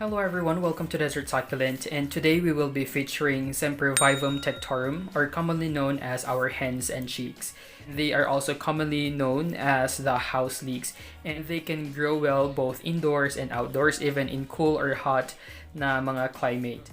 Hello everyone, welcome to Desert Succulent, and today we will be featuring Sempervivum Tectorum, or commonly known as our hens and chicks. They are also commonly known as the Houseleeks, and they can grow well both indoors and outdoors, even in cool or hot na mga climate.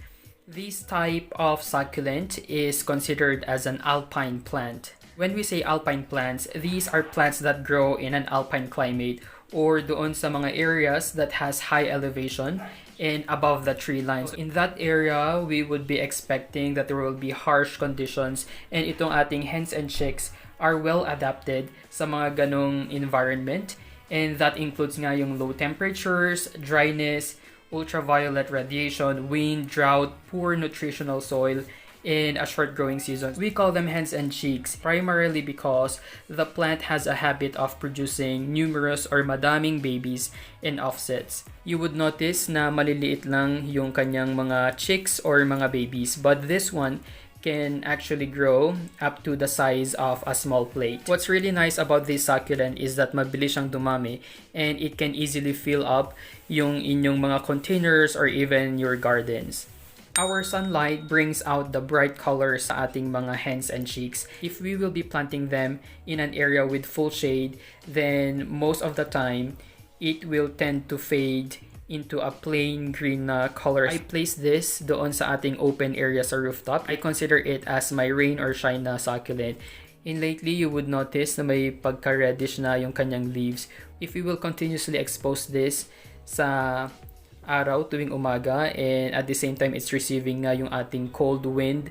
This type of succulent is considered as an alpine plant. When we say alpine plants, these are plants that grow in an alpine climate or doon sa mga areas that has high elevation and above the tree lines. In that area, we would be expecting that there will be harsh conditions, and itong ating hens and chicks are well adapted sa mga ganong environment, and that includes nga yung low temperatures, dryness, ultraviolet radiation, wind, drought, poor nutritional soil, in a short growing season. We call them hens and chicks primarily because the plant has a habit of producing numerous or madaming babies in offsets. You would notice na maliliit lang yung kanyang mga chicks or mga babies, but this one can actually grow up to the size of a small plate. What's really nice about this succulent is that mabilis siyang dumami and it can easily fill up yung inyong mga containers or even your gardens. Our sunlight brings out the bright colors sa ating mga hens and chicks. If we will be planting them in an area with full shade, then most of the time, it will tend to fade into a plain green color. I place this doon sa ating open area sa rooftop. I consider it as my rain or shine na succulent. And lately, you would notice na may pagka-reddish na yung kanyang leaves. If we will continuously expose this sa araw tuwing umaga, and at the same time it's receiving nga yung ating cold wind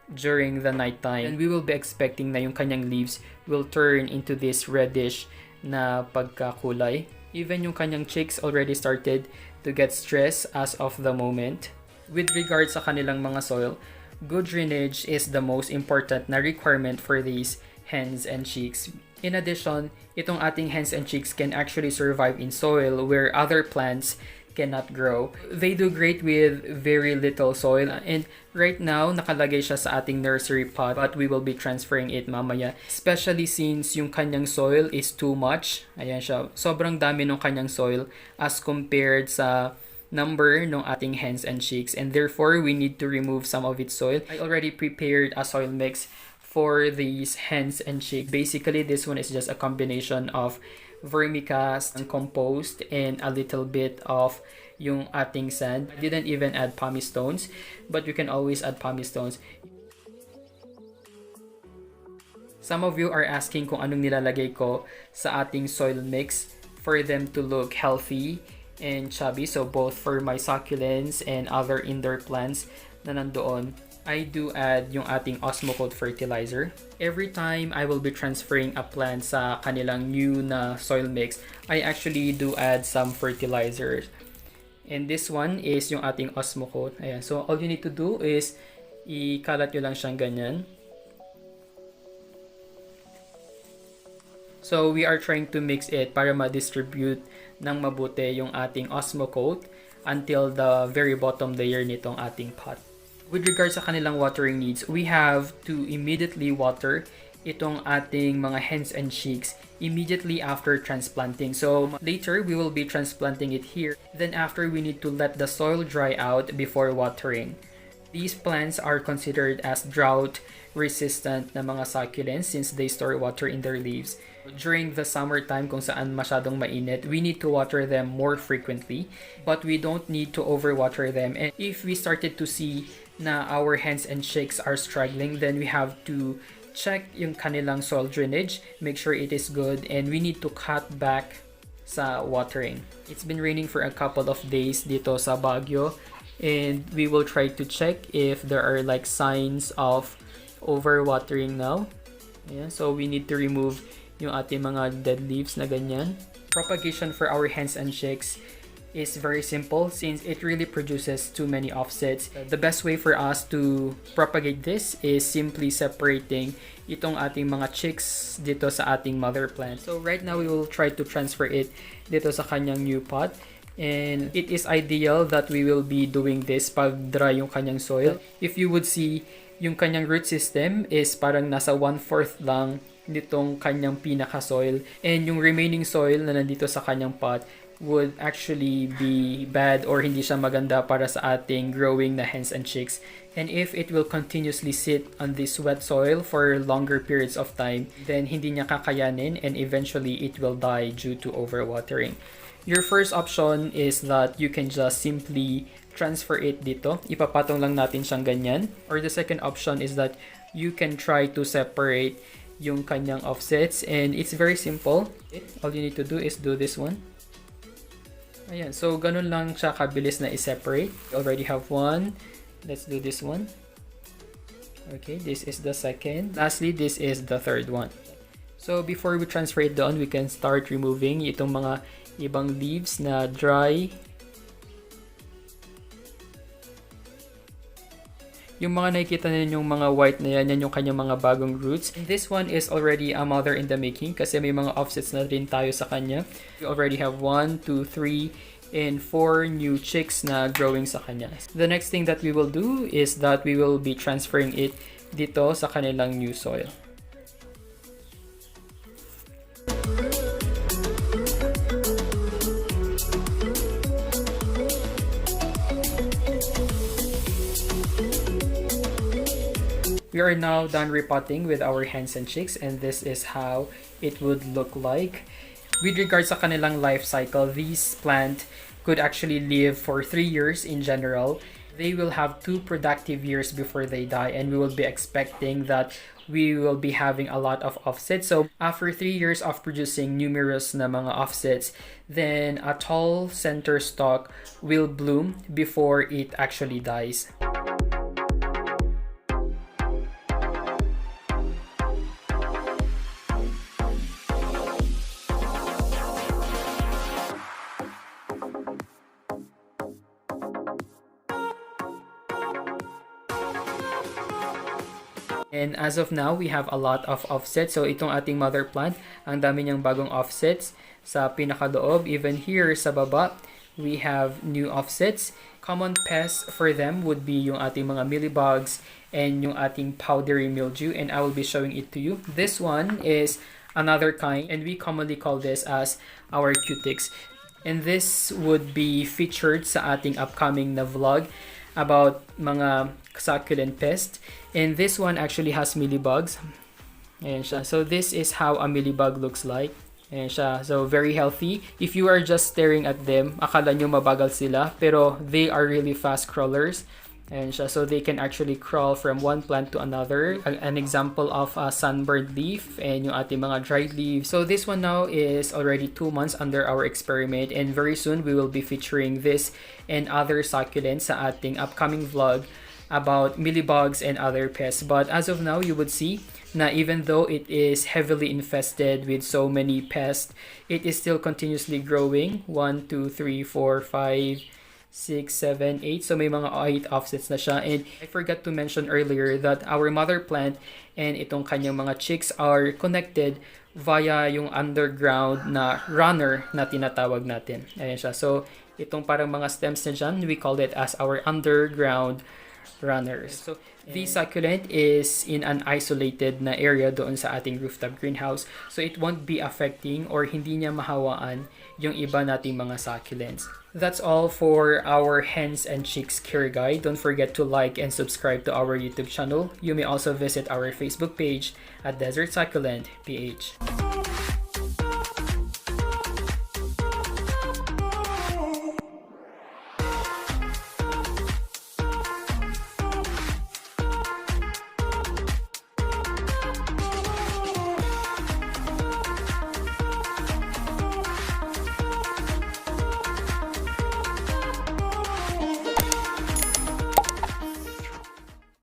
during the night time, and we will be expecting na yung kanyang leaves will turn into this reddish na pagkakulay. Even yung kanyang chicks already started to get stressed as of the moment. With regards sa kanilang mga soil, good drainage is the most important na requirement for these hens and chicks. In addition, itong ating hens and chicks can actually survive in soil where other plants cannot grow. They do great with very little soil, and right now nakalagay siya sa ating nursery pot, but we will be transferring it mamaya, especially since yung kanyang soil is too much. Ayan siya, sobrang dami ng kanyang soil as compared sa number ng ating hens and chicks, and therefore we need to remove some of its soil. I already prepared a soil mix for these hens and chicks. Basically, this one is just a combination of vermicast and compost and a little bit of yung ating sand. I didn't even add pumice stones, but you can always add pumice stones. Some of you are asking kung anong nilalagay ko sa ating soil mix for them to look healthy and chubby. So both for my succulents and other indoor plants na nandoon, I do add yung ating osmocote fertilizer. Every time I will be transferring a plant sa kanilang new na soil mix, I actually do add some fertilizers. And this one is yung ating osmocote. Ayan. So all you need to do is ikalat nyo lang siyang ganyan. So we are trying to mix it para ma-distribute ng mabuti yung ating osmocote until the very bottom layer nitong ating pot. With regards sa kanilang watering needs, we have to immediately water itong ating mga hens and chicks immediately after transplanting. So later, we will be transplanting it here. Then after, we need to let the soil dry out before watering. These plants are considered as drought-resistant na mga succulents since they store water in their leaves. During the summertime, kung saan masyadong mainit, we need to water them more frequently, but we don't need to overwater them. And if we started to see na our hens and chicks are struggling, then we have to check yung kanilang soil drainage, make sure it is good, and we need to cut back sa watering. It's been raining for a couple of days dito sa Baguio, and we will try to check if there are like signs of overwatering now. Yeah, so we need to remove yung ating mga dead leaves na ganyan. Propagation for our hens and chicks is very simple since it really produces too many offsets. The best way for us to propagate this is simply separating itong ating mga chicks dito sa ating mother plant. So right now, we will try to transfer it dito sa kanyang new pot. And it is ideal that we will be doing this pag dry yung kanyang soil. If you would see, yung kanyang root system is parang nasa 1/4 lang nitong kanyang pinaka-soil. And yung remaining soil na nandito sa kanyang pot would actually be bad or hindi siya maganda para sa ating growing na hens and chicks. And if it will continuously sit on this wet soil for longer periods of time, then hindi niya kakayanin and eventually it will die due to overwatering. Your first option is that you can just simply transfer it dito. Ipapatong lang natin siyang ganyan. Or the second option is that you can try to separate yung kanyang offsets, and it's very simple. All you need to do is do this one. Ayan, so ganun lang siya kabilis na i-separate. We already have one. Let's do this one. Okay, this is the second. Lastly, this is the third one. So before we transfer it doon, we can start removing itong mga ibang leaves na dry. Yung mga nakikita ninyong mga white na yan, yan yung kanyang mga bagong roots. And this one is already a mother in the making kasi may mga offsets na rin tayo sa kanya. We already have 1, 2, 3, and 4 new chicks na growing sa kanya. The next thing that we will do is that we will be transferring it dito sa kanilang new soil. We are now done repotting with our hens and chicks, and this is how it would look like. With regards sa kanilang life cycle, these plant could actually live for 3 years in general. They will have 2 productive years before they die, and we will be expecting that we will be having a lot of offsets. So after 3 years of producing numerous na mga offsets, then a tall center stalk will bloom before it actually dies. And as of now, we have a lot of offsets. So itong ating mother plant, ang dami niyang bagong offsets sa pinakadoob. Even here sa baba, we have new offsets. Common pests for them would be yung ating mga mealybugs and yung ating powdery mildew, and I will be showing it to you. This one is another kind, and we commonly call this as our cutics. And this would be featured sa ating upcoming na vlog about mga succulent pests. And this one actually has mealybugs. Ayan siya. So this is how a mealybug looks like. Ayan siya. So very healthy. If you are just staring at them, akala nyo mabagal sila, pero they are really fast crawlers. Ayan siya. So they can actually crawl from one plant to another. An example of a sunburned leaf and yung ating mga dried leaves. So this one now is already 2 months under our experiment, and very soon we will be featuring this and other succulents sa ating upcoming vlog about mealybugs and other pests. But as of now, you would see na even though it is heavily infested with so many pests, it is still continuously growing. 1, 2, 3, 4, 5, 6, 7, 8. So may mga 8 offsets na siya. And I forgot to mention earlier that our mother plant and itong kanyang mga chicks are connected via yung underground na runner na tinatawag natin. Ayan siya. So itong parang mga stems na dyan, we call it as our underground runners. So this succulent is in an isolated na area doon sa ating rooftop greenhouse. So it won't be affecting or hindi niya mahawaan yung iba nating mga succulents. That's all for our hens and chicks care guide. Don't forget to like and subscribe to our YouTube channel. You may also visit our Facebook page at Desert Succulent PH.